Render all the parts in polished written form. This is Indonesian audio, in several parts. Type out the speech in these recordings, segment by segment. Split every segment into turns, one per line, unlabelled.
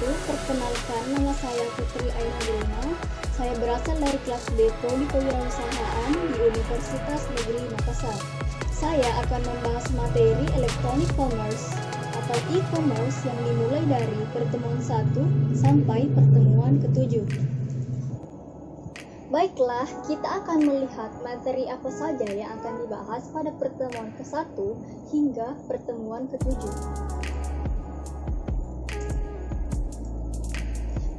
wabarakatuh. Perkenalkan, nama saya Putri Ainadilma. Saya berasal dari kelas B Prodi Kewirausahaan di Universitas Negeri Makassar. Saya akan membahas materi Electronic Commerce atau e-commerce yang dimulai dari pertemuan 1 sampai pertemuan ke-7. Baiklah, kita akan melihat materi apa saja yang akan dibahas pada pertemuan ke-1 hingga pertemuan ke-7.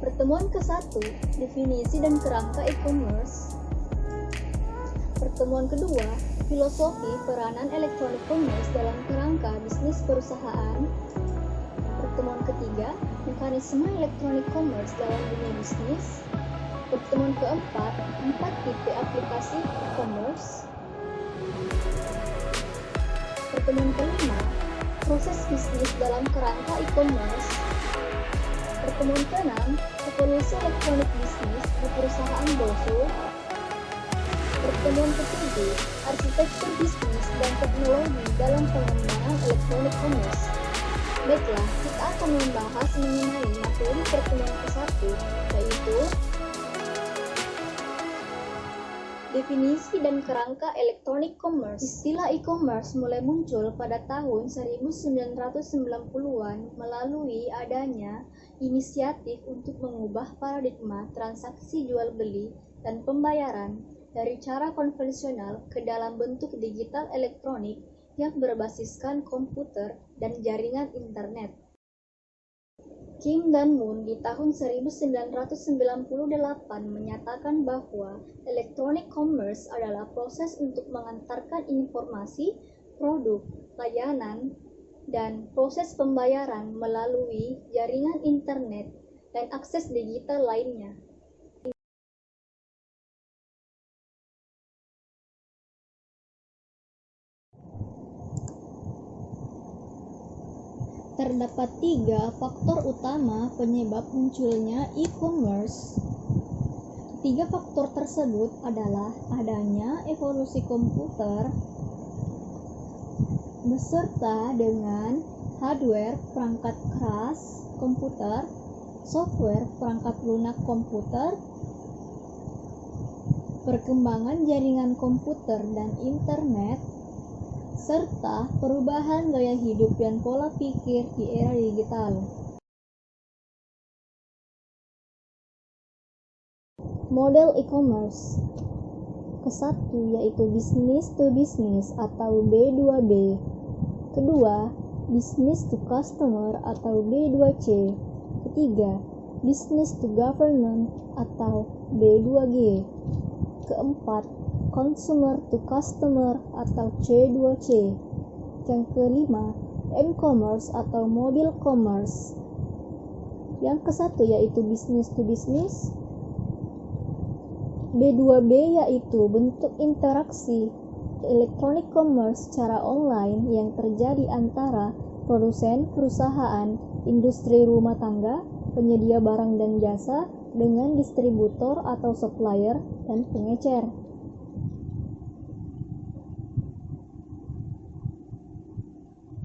Pertemuan ke-1, definisi dan kerangka e-commerce. Pertemuan kedua, filosofi peranan electronic commerce dalam kerangka bisnis perusahaan. Pertemuan ketiga, mekanisme electronic commerce dalam dunia bisnis. Pertemuan keempat, 4 tipe aplikasi e-commerce. Pertemuan kelima, proses bisnis dalam kerangka e-commerce. Pertemuan ke-6, evolusi elektronik bisnis di perusahaan Boso. Pertemuan ke-7, arsitektur bisnis dan teknologi dalam pengembangan elektronik commerce. Baiklah, kita akan membahas mengenai materi pertemuan ke-1, yaitu definisi dan kerangka elektronik commerce. Istilah e-commerce mulai muncul pada tahun 1990-an melalui adanya inisiatif untuk mengubah paradigma transaksi jual beli dan pembayaran dari cara konvensional ke dalam bentuk digital elektronik yang berbasiskan komputer dan jaringan internet. Kim dan Moon di tahun 1998 menyatakan bahwa electronic commerce adalah proses untuk mengantarkan informasi, produk, layanan, dan proses pembayaran melalui jaringan internet dan akses digital lainnya. Terdapat 3 faktor utama penyebab munculnya e-commerce. 3 faktor tersebut adalah adanya evolusi komputer beserta dengan hardware perangkat keras komputer, software perangkat lunak komputer, perkembangan jaringan komputer dan internet, serta perubahan gaya hidup dan pola pikir di era digital. Model e-commerce ke-1 yaitu business to business atau B2B. Kedua, business to customer atau B2C. Ketiga, business to government atau B2G. Keempat, consumer to customer atau C2C. Yang kelima, m-commerce atau mobile commerce. Yang ke-1 yaitu business to business. B2B yaitu bentuk interaksi electronic commerce secara online yang terjadi antara produsen, perusahaan, industri rumah tangga, penyedia barang dan jasa dengan distributor atau supplier dan pengecer.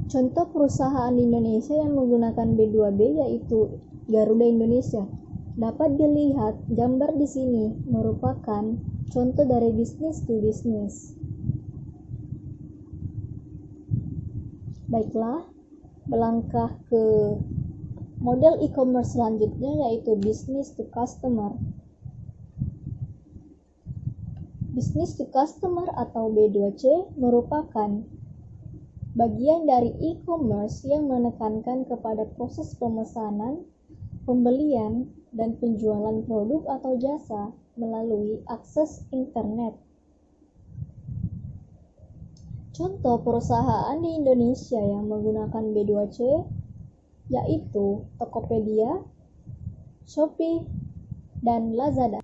Contoh perusahaan di Indonesia yang menggunakan B2B yaitu Garuda Indonesia. Dapat dilihat gambar di sini merupakan contoh dari business to business. Baiklah, melangkah ke model e-commerce selanjutnya yaitu business to customer. Business to customer atau B2C merupakan bagian dari e-commerce yang menekankan kepada proses pemesanan, pembelian, dan penjualan produk atau jasa melalui akses internet. Contoh perusahaan di Indonesia yang menggunakan B2C yaitu Tokopedia, Shopee, dan Lazada.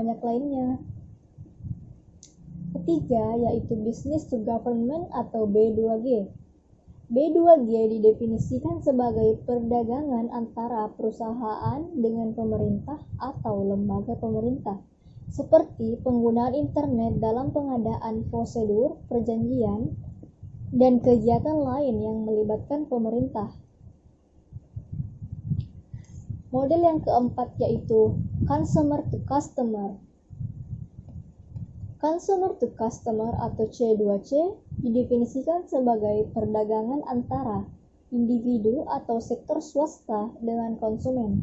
banyak lainnya. Ketiga, yaitu Business to Government atau B2G. B2G didefinisikan sebagai perdagangan antara perusahaan dengan pemerintah atau lembaga pemerintah, seperti penggunaan internet dalam pengadaan prosedur, perjanjian, dan kegiatan lain yang melibatkan pemerintah. Model yang keempat yaitu Consumer to Customer. Consumer to Customer atau C2C didefinisikan sebagai perdagangan antara individu atau sektor swasta dengan konsumen.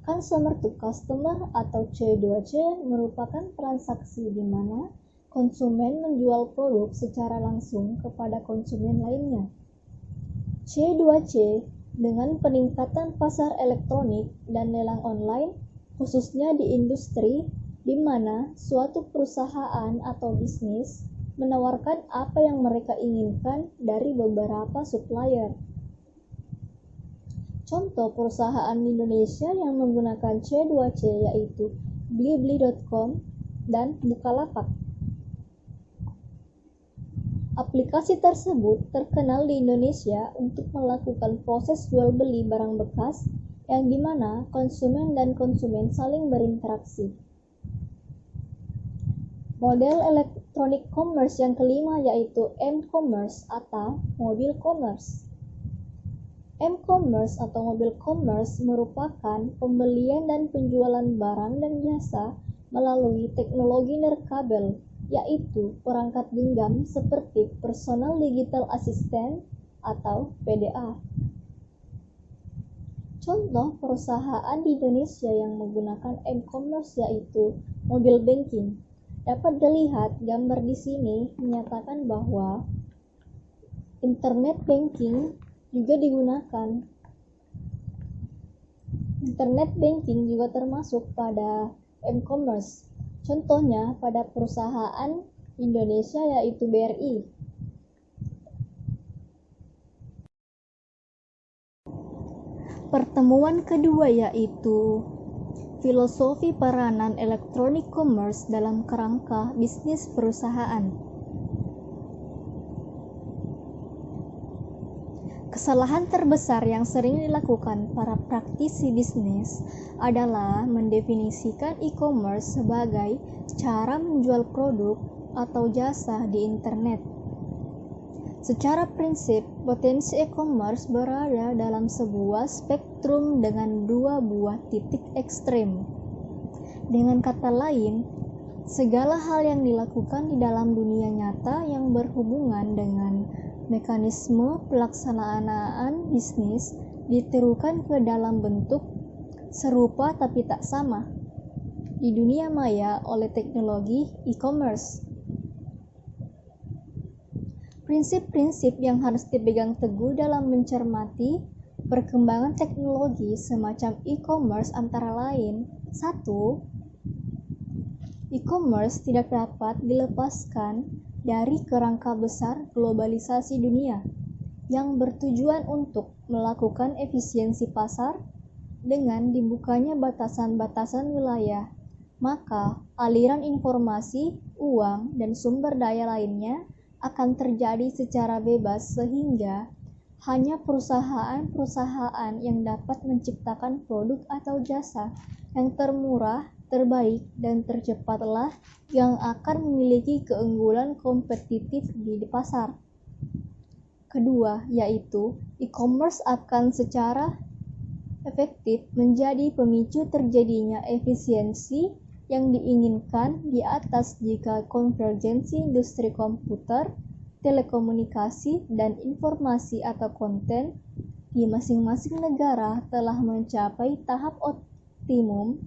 Consumer to Customer atau C2C merupakan transaksi di mana konsumen menjual produk secara langsung kepada konsumen lainnya. C2C dengan peningkatan pasar elektronik dan lelang online, khususnya di industri di mana suatu perusahaan atau bisnis menawarkan apa yang mereka inginkan dari beberapa supplier. Contoh perusahaan di Indonesia yang menggunakan C2C yaitu Blibli.com dan Bukalapak. Aplikasi tersebut terkenal di Indonesia untuk melakukan proses jual beli barang bekas yang dimana konsumen dan konsumen saling berinteraksi. Model electronic commerce yang kelima yaitu M-commerce atau mobile commerce. M-commerce atau mobile commerce merupakan pembelian dan penjualan barang dan jasa melalui teknologi nirkabel, yaitu perangkat genggam seperti Personal Digital Assistant atau PDA. Contoh perusahaan di Indonesia yang menggunakan M-commerce yaitu Mobile Banking. Dapat dilihat gambar di sini menyatakan bahwa internet banking juga digunakan. Internet banking juga termasuk pada M-commerce. Contohnya pada perusahaan Indonesia yaitu BRI. Pertemuan kedua yaitu filosofi peranan electronic commerce dalam kerangka bisnis perusahaan. Kesalahan terbesar yang sering dilakukan para praktisi bisnis adalah mendefinisikan e-commerce sebagai cara menjual produk atau jasa di internet. Secara prinsip, potensi e-commerce berada dalam sebuah spektrum dengan dua buah titik ekstrem. Dengan kata lain, segala hal yang dilakukan di dalam dunia nyata yang berhubungan dengan mekanisme pelaksanaan bisnis ditirukan ke dalam bentuk serupa tapi tak sama di dunia maya oleh teknologi e-commerce. Prinsip-prinsip yang harus dipegang teguh dalam mencermati perkembangan teknologi semacam e-commerce antara lain: 1. E-commerce tidak dapat dilepaskan dari kerangka besar globalisasi dunia yang bertujuan untuk melakukan efisiensi pasar. Dengan dibukanya batasan-batasan wilayah, maka aliran informasi, uang, dan sumber daya lainnya akan terjadi secara bebas sehingga hanya perusahaan-perusahaan yang dapat menciptakan produk atau jasa yang termurah, terbaik, dan tercepatlah yang akan memiliki keunggulan kompetitif di pasar. Kedua, yaitu e-commerce akan secara efektif menjadi pemicu terjadinya efisiensi yang diinginkan di atas jika konvergensi industri komputer, telekomunikasi, dan informasi atau konten di masing-masing negara telah mencapai tahap optimum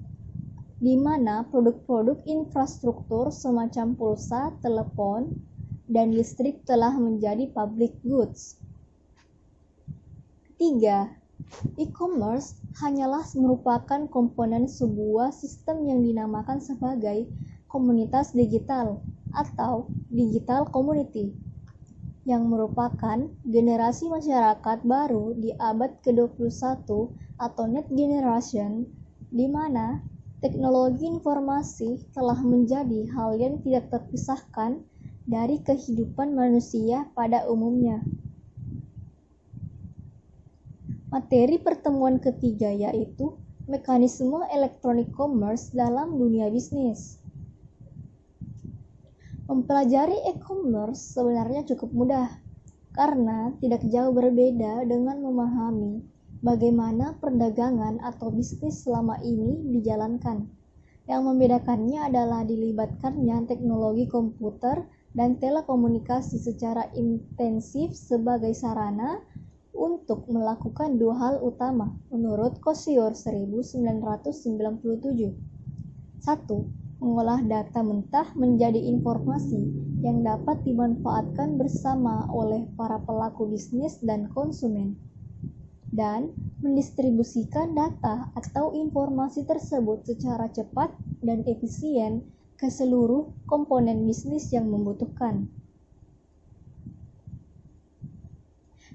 di mana produk-produk infrastruktur semacam pulsa, telepon, dan listrik telah menjadi public goods. Ketiga, e-commerce hanyalah merupakan komponen sebuah sistem yang dinamakan sebagai komunitas digital atau digital community, yang merupakan generasi masyarakat baru di abad ke-21 atau net generation, di mana Teknologi informasi telah menjadi hal yang tidak terpisahkan dari kehidupan manusia pada umumnya. Materi pertemuan ketiga yaitu mekanisme electronic commerce dalam dunia bisnis. Mempelajari e-commerce sebenarnya cukup mudah, karena tidak jauh berbeda dengan memahami bagaimana perdagangan atau bisnis selama ini dijalankan. Yang membedakannya adalah dilibatkannya teknologi komputer dan telekomunikasi secara intensif sebagai sarana untuk melakukan dua hal utama menurut Kossior 1997. 1. Mengolah data mentah menjadi informasi yang dapat dimanfaatkan bersama oleh para pelaku bisnis dan konsumen, dan mendistribusikan data atau informasi tersebut secara cepat dan efisien ke seluruh komponen bisnis yang membutuhkan.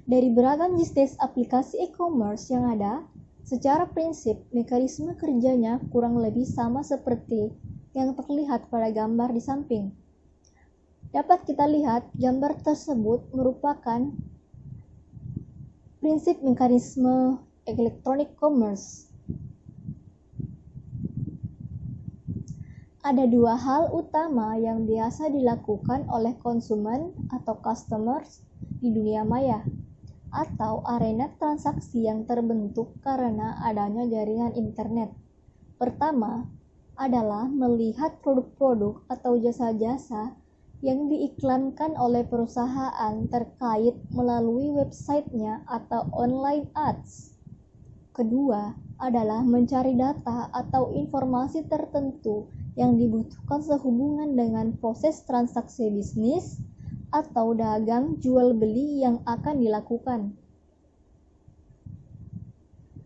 Dari beragam jenis aplikasi e-commerce yang ada, secara prinsip mekanisme kerjanya kurang lebih sama seperti yang terlihat pada gambar di samping. Dapat kita lihat gambar tersebut merupakan prinsip mekanisme electronic commerce. Ada dua hal utama yang biasa dilakukan oleh konsumen atau customers di dunia maya, atau arena transaksi yang terbentuk karena adanya jaringan internet. Pertama adalah melihat produk-produk atau jasa-jasa yang diiklankan oleh perusahaan terkait melalui websitenya atau online ads. Kedua adalah mencari data atau informasi tertentu yang dibutuhkan sehubungan dengan proses transaksi bisnis atau dagang jual beli yang akan dilakukan.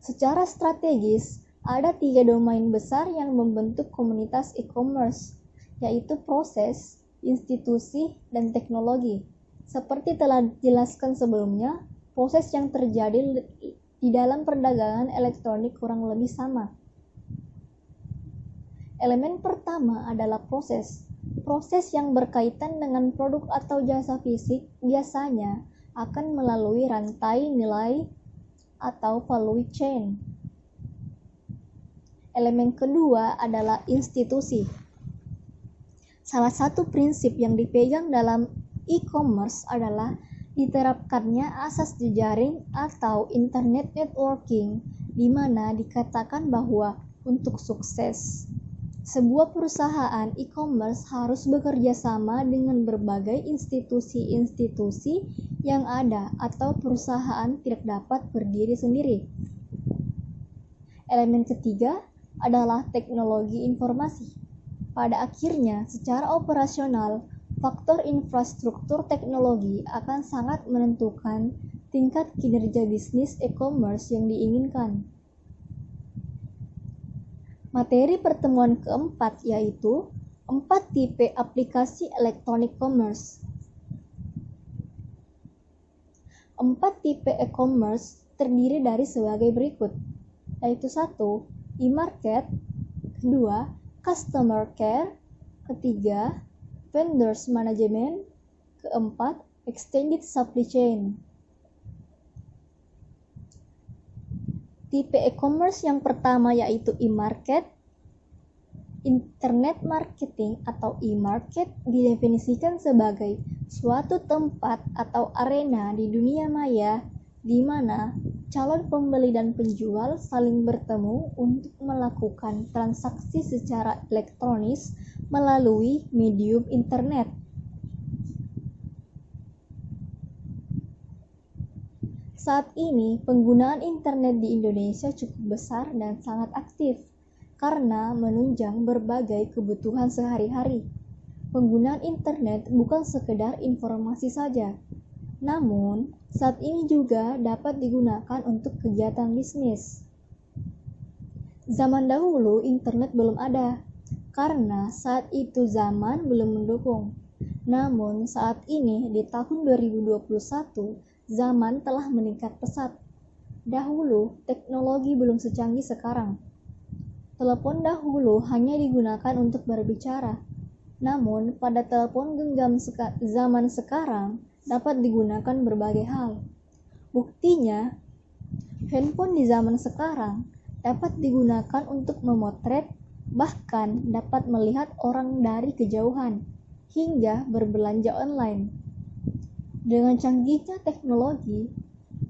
Secara strategis, ada 3 domain besar yang membentuk komunitas e-commerce, yaitu proses, institusi, dan teknologi. Seperti telah dijelaskan sebelumnya, proses yang terjadi di dalam perdagangan elektronik kurang lebih sama. Elemen pertama adalah proses. Proses yang berkaitan dengan produk atau jasa fisik biasanya akan melalui rantai nilai atau value chain. Elemen kedua adalah institusi. Salah satu prinsip yang dipegang dalam e-commerce adalah diterapkannya asas jejaring atau internet networking, di mana dikatakan bahwa untuk sukses sebuah perusahaan e-commerce harus bekerja sama dengan berbagai institusi-institusi yang ada atau perusahaan tidak dapat berdiri sendiri. Elemen ketiga adalah teknologi informasi. Pada akhirnya, secara operasional, faktor infrastruktur teknologi akan sangat menentukan tingkat kinerja bisnis e-commerce yang diinginkan. Materi pertemuan keempat yaitu 4 tipe aplikasi electronic commerce. 4 tipe e-commerce terdiri dari sebagai berikut, yaitu 1. E-market, 2. Customer care, 3. Vendors management, 4. Extended supply chain. Tipe e-commerce yang pertama yaitu e-market. Internet marketing atau e-market didefinisikan sebagai suatu tempat atau arena di dunia maya di mana calon pembeli dan penjual saling bertemu untuk melakukan transaksi secara elektronis melalui medium internet. Saat ini, penggunaan internet di Indonesia cukup besar dan sangat aktif karena menunjang berbagai kebutuhan sehari-hari. Penggunaan internet bukan sekedar informasi saja, namun saat ini juga dapat digunakan untuk kegiatan bisnis. Zaman dahulu internet belum ada, karena saat itu zaman belum mendukung. Namun saat ini di tahun 2021, zaman telah meningkat pesat. Dahulu, teknologi belum secanggih sekarang. Telepon dahulu hanya digunakan untuk berbicara, namun pada telepon genggam zaman sekarang dapat digunakan berbagai hal. Buktinya, handphone di zaman sekarang dapat digunakan untuk memotret, bahkan dapat melihat orang dari kejauhan, hingga berbelanja online. Dengan canggihnya teknologi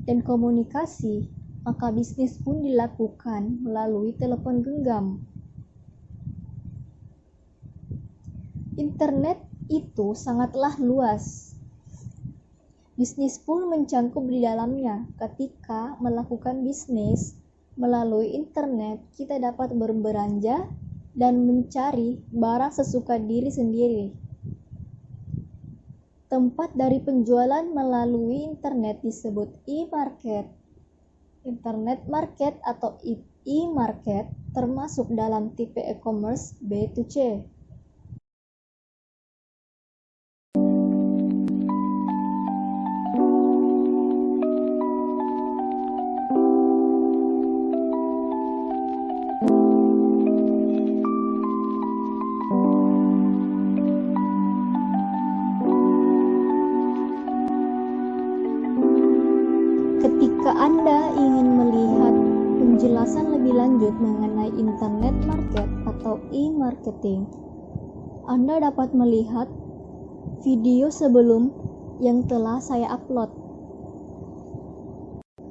dan komunikasi, maka bisnis pun dilakukan melalui telepon genggam. Internet itu sangatlah luas. Bisnis pun mencangkup di dalamnya. Ketika melakukan bisnis melalui internet, kita dapat berbelanja dan mencari barang sesuka diri sendiri. Tempat dari penjualan melalui internet disebut e-market. Internet market atau e-market termasuk dalam tipe e-commerce B2C. Ketika Anda ingin melihat penjelasan lebih lanjut mengenai internet market atau e-marketing, Anda dapat melihat video sebelum yang telah saya upload.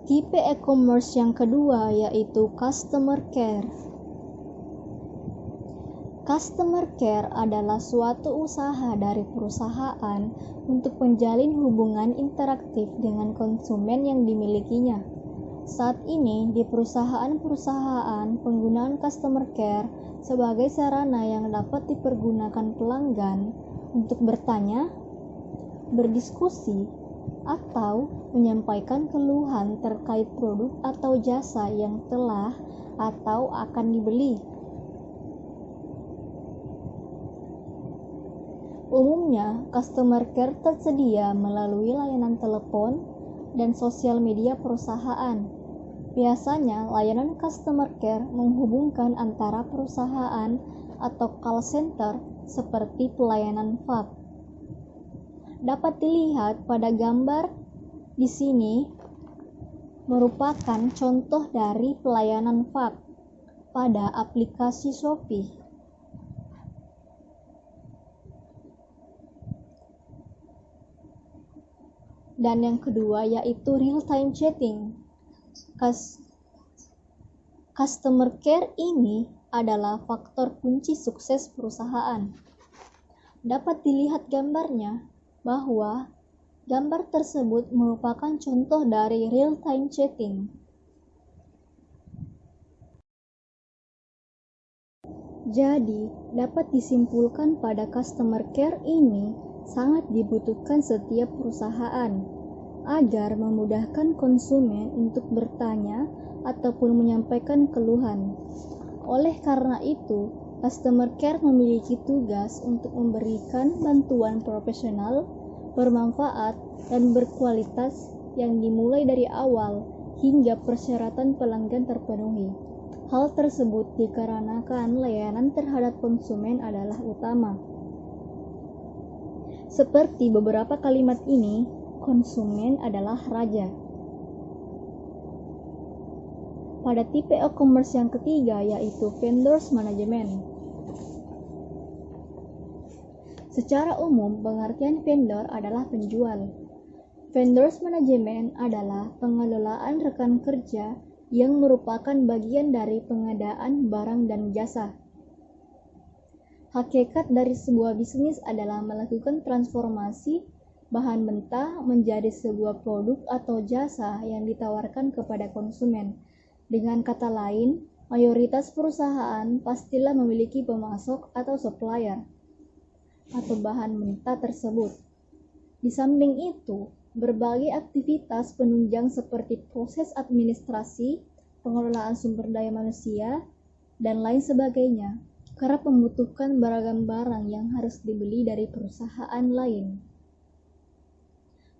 Tipe e-commerce yang kedua yaitu customer care. Customer care adalah suatu usaha dari perusahaan untuk menjalin hubungan interaktif dengan konsumen yang dimilikinya. Saat ini, di perusahaan-perusahaan, penggunaan customer care sebagai sarana yang dapat dipergunakan pelanggan untuk bertanya, berdiskusi, atau menyampaikan keluhan terkait produk atau jasa yang telah atau akan dibeli. Umumnya, customer care tersedia melalui layanan telepon dan sosial media perusahaan. Biasanya, layanan customer care menghubungkan antara perusahaan atau call center seperti pelayanan fax. Dapat dilihat pada gambar di sini merupakan contoh dari pelayanan fax pada aplikasi Shopee. Dan yang kedua yaitu real-time chatting. Customer care ini adalah faktor kunci sukses perusahaan. Dapat dilihat gambarnya bahwa gambar tersebut merupakan contoh dari real-time chatting. Jadi, dapat disimpulkan pada customer care ini sangat dibutuhkan setiap perusahaan agar memudahkan konsumen untuk bertanya ataupun menyampaikan keluhan. Oleh karena itu, customer care memiliki tugas untuk memberikan bantuan profesional, bermanfaat, dan berkualitas yang dimulai dari awal hingga persyaratan pelanggan terpenuhi. Hal tersebut dikarenakan layanan terhadap konsumen adalah utama. Seperti beberapa kalimat ini, konsumen adalah raja. Pada tipe e-commerce yang ketiga yaitu vendors management. Secara umum, pengertian vendor adalah penjual. Vendors management adalah pengelolaan rekan kerja yang merupakan bagian dari pengadaan barang dan jasa. Hakikat dari sebuah bisnis adalah melakukan transformasi bahan mentah menjadi sebuah produk atau jasa yang ditawarkan kepada konsumen. Dengan kata lain, mayoritas perusahaan pastilah memiliki pemasok atau supplier atau bahan mentah tersebut. Di samping itu, berbagai aktivitas penunjang seperti proses administrasi, pengelolaan sumber daya manusia, dan lain sebagainya kerap membutuhkan beragam barang yang harus dibeli dari perusahaan lain.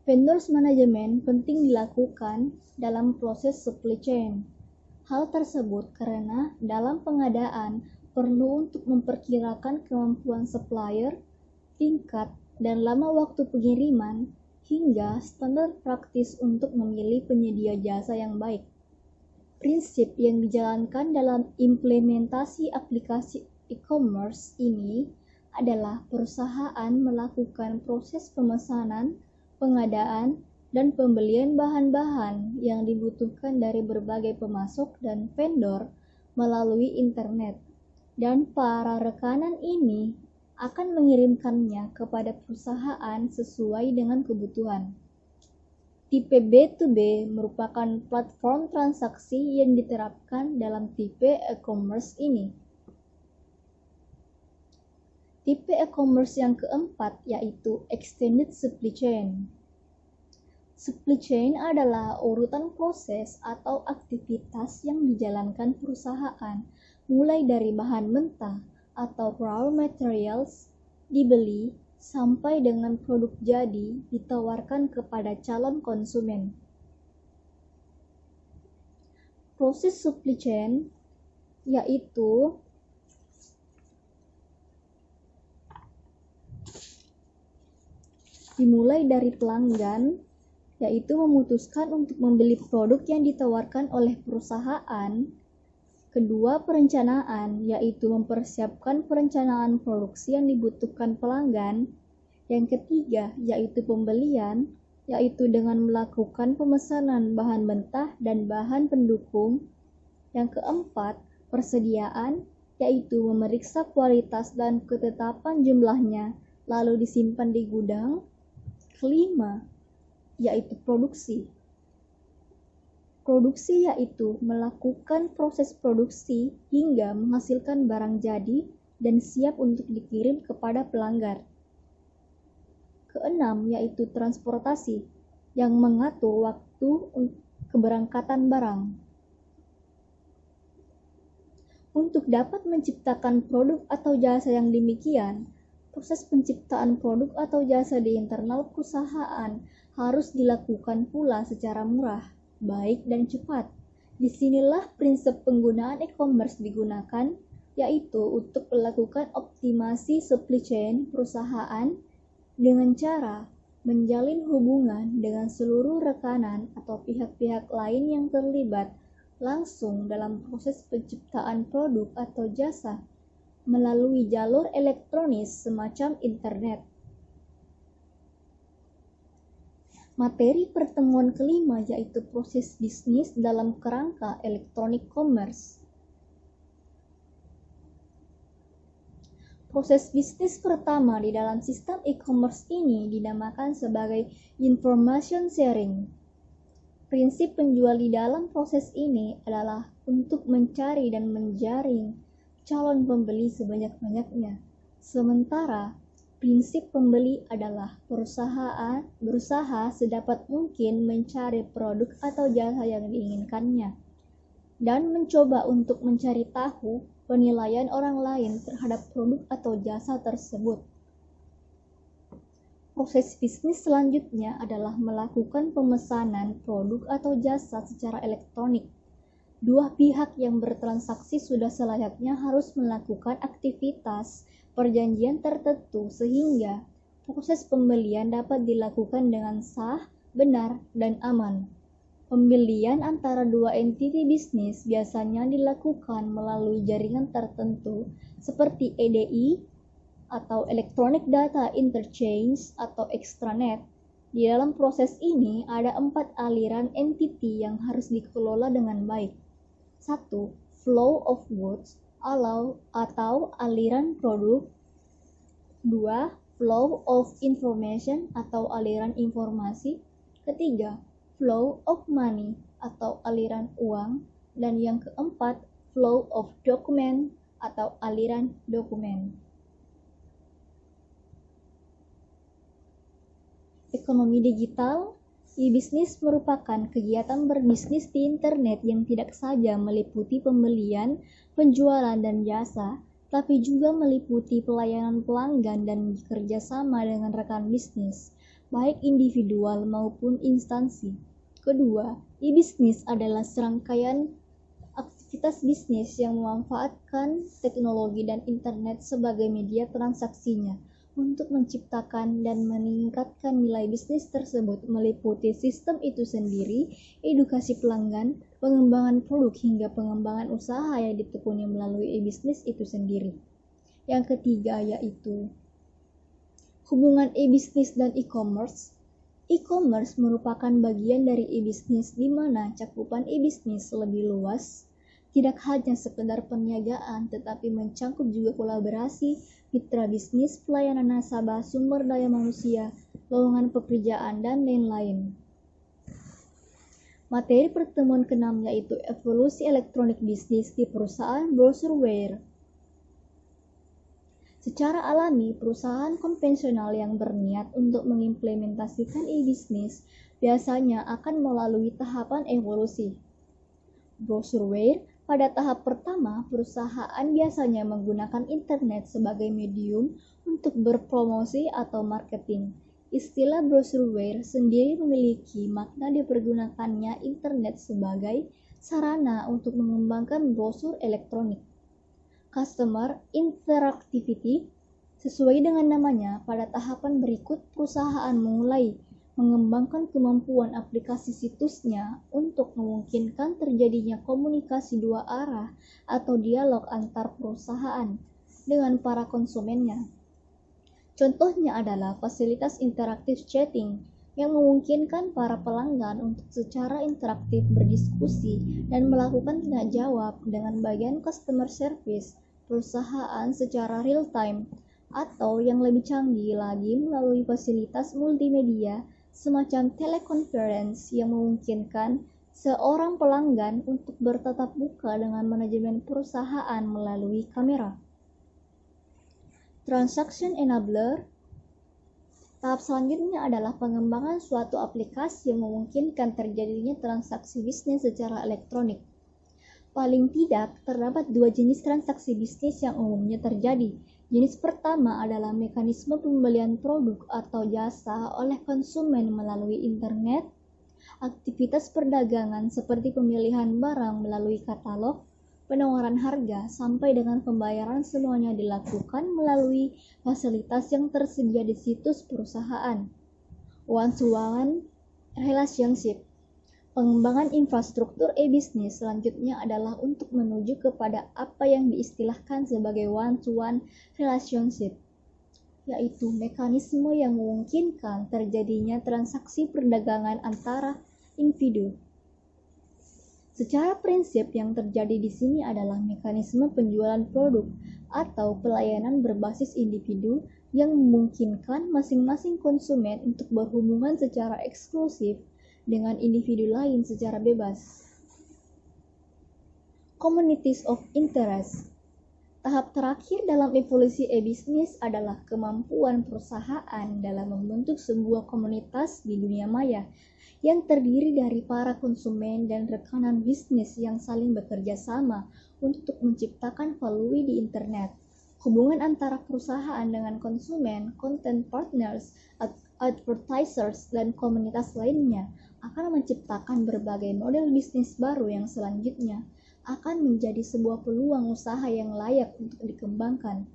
Vendors management penting dilakukan dalam proses supply chain. Hal tersebut karena dalam pengadaan perlu untuk memperkirakan kemampuan supplier, tingkat dan lama waktu pengiriman, hingga standar praktis untuk memilih penyedia jasa yang baik. Prinsip yang dijalankan dalam implementasi aplikasi e-commerce ini adalah perusahaan melakukan proses pemesanan, pengadaan, dan pembelian bahan-bahan yang dibutuhkan dari berbagai pemasok dan vendor melalui internet, dan para rekanan ini akan mengirimkannya kepada perusahaan sesuai dengan kebutuhan. Tipe B2B merupakan platform transaksi yang diterapkan dalam tipe e-commerce ini. Tipe e-commerce yang keempat yaitu Extended Supply Chain. Supply chain adalah urutan proses atau aktivitas yang dijalankan perusahaan mulai dari bahan mentah atau raw materials dibeli sampai dengan produk jadi ditawarkan kepada calon konsumen. Proses supply chain yaitu dimulai dari pelanggan, yaitu memutuskan untuk membeli produk yang ditawarkan oleh perusahaan. Kedua, perencanaan, yaitu mempersiapkan perencanaan produksi yang dibutuhkan pelanggan. Yang ketiga, yaitu pembelian, yaitu dengan melakukan pemesanan bahan mentah dan bahan pendukung. Yang keempat, persediaan, yaitu memeriksa kualitas dan ketetapan jumlahnya, lalu disimpan di gudang. Kelima, yaitu produksi. Produksi yaitu melakukan proses produksi hingga menghasilkan barang jadi dan siap untuk dikirim kepada pelanggan. Keenam, yaitu transportasi yang mengatur waktu keberangkatan barang. Untuk dapat menciptakan produk atau jasa yang demikian, proses penciptaan produk atau jasa di internal perusahaan harus dilakukan pula secara murah, baik dan cepat. Disinilah prinsip penggunaan e-commerce digunakan, yaitu untuk melakukan optimasi supply chain perusahaan dengan cara menjalin hubungan dengan seluruh rekanan atau pihak-pihak lain yang terlibat langsung dalam proses penciptaan produk atau jasa melalui jalur elektronis semacam internet. Materi pertemuan kelima yaitu proses bisnis dalam kerangka electronic commerce. Proses bisnis pertama di dalam sistem e-commerce ini dinamakan sebagai information sharing. Prinsip penjual di dalam proses ini adalah untuk mencari dan menjaring calon pembeli sebanyak-banyaknya. Sementara prinsip pembeli adalah perusahaan berusaha sedapat mungkin mencari produk atau jasa yang diinginkannya dan mencoba untuk mencari tahu penilaian orang lain terhadap produk atau jasa tersebut. Proses bisnis selanjutnya adalah melakukan pemesanan produk atau jasa secara elektronik. Dua pihak yang bertransaksi sudah selayaknya harus melakukan aktivitas perjanjian tertentu sehingga proses pembelian dapat dilakukan dengan sah, benar, dan aman. Pembelian antara dua entiti bisnis biasanya dilakukan melalui jaringan tertentu seperti EDI atau Electronic Data Interchange atau extranet. Di dalam proses ini ada 4 aliran entiti yang harus dikelola dengan baik. 1. Flow of goods atau aliran produk. 2. Flow of information atau aliran informasi. Ketiga, flow of money atau aliran uang. Dan yang keempat, flow of document atau aliran dokumen. Ekonomi digital. E-bisnis merupakan kegiatan berbisnis di internet yang tidak saja meliputi pembelian, penjualan, dan jasa, tapi juga meliputi pelayanan pelanggan dan kerjasama dengan rekan bisnis, baik individual maupun instansi. Kedua, e-bisnis adalah serangkaian aktivitas bisnis yang memanfaatkan teknologi dan internet sebagai media transaksinya untuk menciptakan dan meningkatkan nilai bisnis tersebut meliputi sistem itu sendiri, edukasi pelanggan, pengembangan produk hingga pengembangan usaha yang ditekuni melalui e-bisnis itu sendiri. Yang ketiga yaitu hubungan e-bisnis dan e-commerce. E-commerce merupakan bagian dari e-bisnis di mana cakupan e-bisnis lebih luas, tidak hanya sekedar perniagaan tetapi mencakup juga kolaborasi, mitra bisnis, pelayanan nasabah, sumber daya manusia, lowongan pekerjaan, dan lain-lain. Materi pertemuan ke-6 yaitu evolusi elektronik bisnis di perusahaan Brosureware. Secara alami, perusahaan konvensional yang berniat untuk mengimplementasikan e-bisnis biasanya akan melalui tahapan evolusi. Brosureware, pada tahap pertama, perusahaan biasanya menggunakan internet sebagai medium untuk berpromosi atau marketing. Istilah brosureware sendiri memiliki makna dipergunakannya internet sebagai sarana untuk mengembangkan brosur elektronik. Customer interactivity, sesuai dengan namanya, pada tahapan berikut perusahaan mulai mengembangkan kemampuan aplikasi situsnya untuk memungkinkan terjadinya komunikasi dua arah atau dialog antar perusahaan dengan para konsumennya. Contohnya adalah fasilitas interaktif chatting yang memungkinkan para pelanggan untuk secara interaktif berdiskusi dan melakukan tanya jawab dengan bagian customer service perusahaan secara real time, atau yang lebih canggih lagi melalui fasilitas multimedia semacam teleconference yang memungkinkan seorang pelanggan untuk bertatap muka dengan manajemen perusahaan melalui kamera. Transaction Enabler. Tahap selanjutnya adalah pengembangan suatu aplikasi yang memungkinkan terjadinya transaksi bisnis secara elektronik. Paling tidak, terdapat dua jenis transaksi bisnis yang umumnya terjadi. Jenis pertama adalah mekanisme pembelian produk atau jasa oleh konsumen melalui internet. Aktivitas perdagangan seperti pemilihan barang melalui katalog, penawaran harga, sampai dengan pembayaran semuanya dilakukan melalui fasilitas yang tersedia di situs perusahaan. One-to-one relationship. Pengembangan infrastruktur e-bisnis selanjutnya adalah untuk menuju kepada apa yang diistilahkan sebagai one-to-one relationship, yaitu mekanisme yang memungkinkan terjadinya transaksi perdagangan antara individu. Secara prinsip yang terjadi di sini adalah mekanisme penjualan produk atau pelayanan berbasis individu yang memungkinkan masing-masing konsumen untuk berhubungan secara eksklusif dengan individu lain secara bebas. Communities of interest. Tahap terakhir dalam evolusi e-bisnis adalah kemampuan perusahaan dalam membentuk sebuah komunitas di dunia maya yang terdiri dari para konsumen dan rekanan bisnis yang saling bekerja sama untuk menciptakan value di internet. Hubungan antara perusahaan dengan konsumen, content partners, advertisers, dan komunitas lainnya akan menciptakan berbagai model bisnis baru yang selanjutnya akan menjadi sebuah peluang usaha yang layak untuk dikembangkan.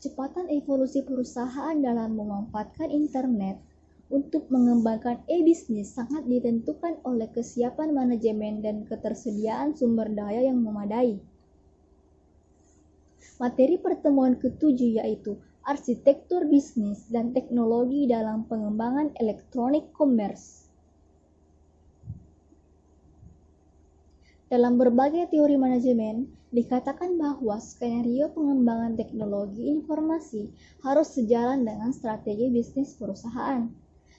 Kecepatan evolusi perusahaan dalam memanfaatkan internet untuk mengembangkan e-bisnis sangat ditentukan oleh kesiapan manajemen dan ketersediaan sumber daya yang memadai. Materi pertemuan ke-7 yaitu arsitektur bisnis dan teknologi dalam pengembangan elektronik commerce. Dalam berbagai teori manajemen, dikatakan bahwa skenario pengembangan teknologi informasi harus sejalan dengan strategi bisnis perusahaan.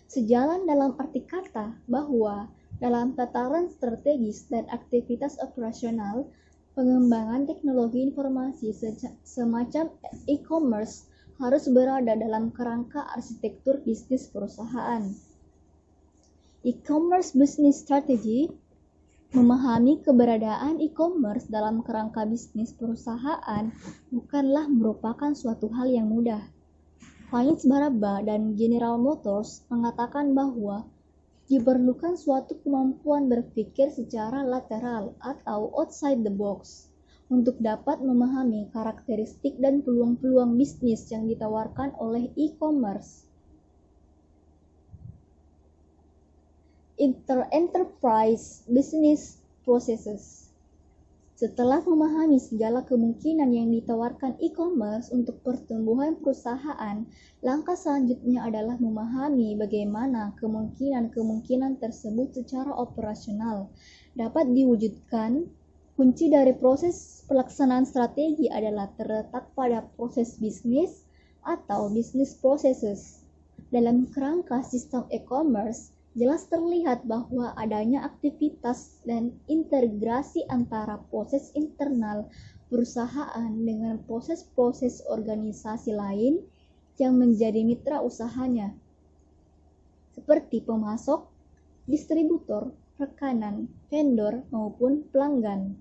Sejalan dalam arti kata bahwa dalam tataran strategis dan aktivitas operasional, pengembangan teknologi informasi semacam e-commerce harus berada dalam kerangka arsitektur bisnis perusahaan. E-commerce business strategy. Memahami keberadaan e-commerce dalam kerangka bisnis perusahaan bukanlah merupakan suatu hal yang mudah. Heinz Barabba dan General Motors mengatakan bahwa diperlukan suatu kemampuan berpikir secara lateral atau outside the box untuk dapat memahami karakteristik dan peluang-peluang bisnis yang ditawarkan oleh e-commerce. Enterprise business processes. Setelah memahami segala kemungkinan yang ditawarkan e-commerce untuk pertumbuhan perusahaan, langkah selanjutnya adalah memahami bagaimana kemungkinan-kemungkinan tersebut secara operasional dapat diwujudkan. Kunci dari proses pelaksanaan strategi adalah terletak pada proses bisnis atau business processes. Dalam kerangka sistem e-commerce, jelas terlihat bahwa adanya aktivitas dan integrasi antara proses internal perusahaan dengan proses-proses organisasi lain yang menjadi mitra usahanya, seperti pemasok, distributor, rekanan, vendor, maupun pelanggan.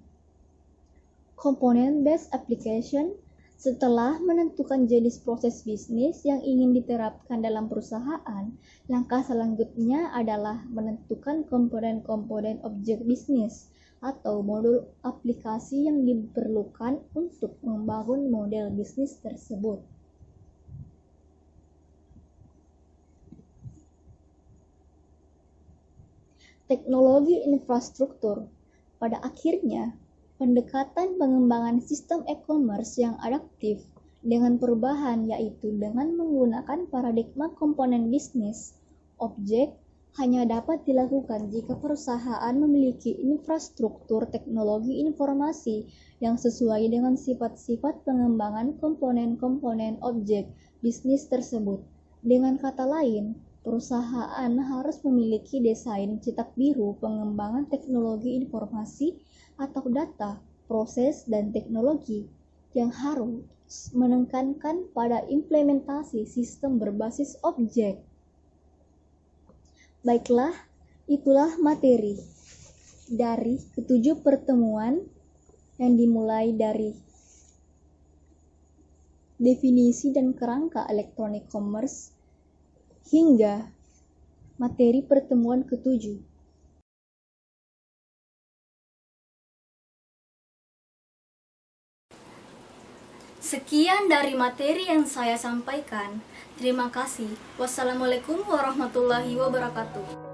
Component-based application. Setelah menentukan jenis proses bisnis yang ingin diterapkan dalam perusahaan, langkah selanjutnya adalah menentukan komponen-komponen objek bisnis atau modul aplikasi yang diperlukan untuk membangun model bisnis tersebut. Teknologi infrastruktur. Pada akhirnya, pendekatan pengembangan sistem e-commerce yang adaptif dengan perubahan yaitu dengan menggunakan paradigma komponen bisnis objek hanya dapat dilakukan jika perusahaan memiliki infrastruktur teknologi informasi yang sesuai dengan sifat-sifat pengembangan komponen-komponen objek bisnis tersebut. Dengan kata lain, perusahaan harus memiliki desain cetak biru pengembangan teknologi informasi atau data, proses, dan teknologi yang harus menekankan pada implementasi sistem berbasis objek. Baiklah, itulah materi dari ketujuh pertemuan yang dimulai dari definisi dan kerangka electronic commerce hingga materi pertemuan ketujuh. Sekian dari materi yang saya sampaikan. Terima kasih. Wassalamualaikum warahmatullahi wabarakatuh.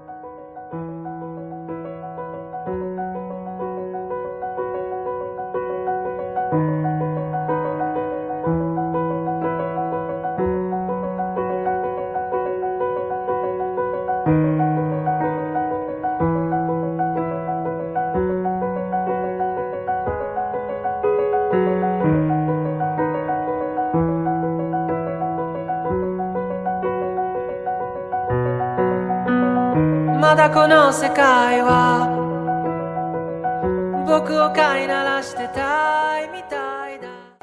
"まだこの世界は僕を飼いならしてたいみたい」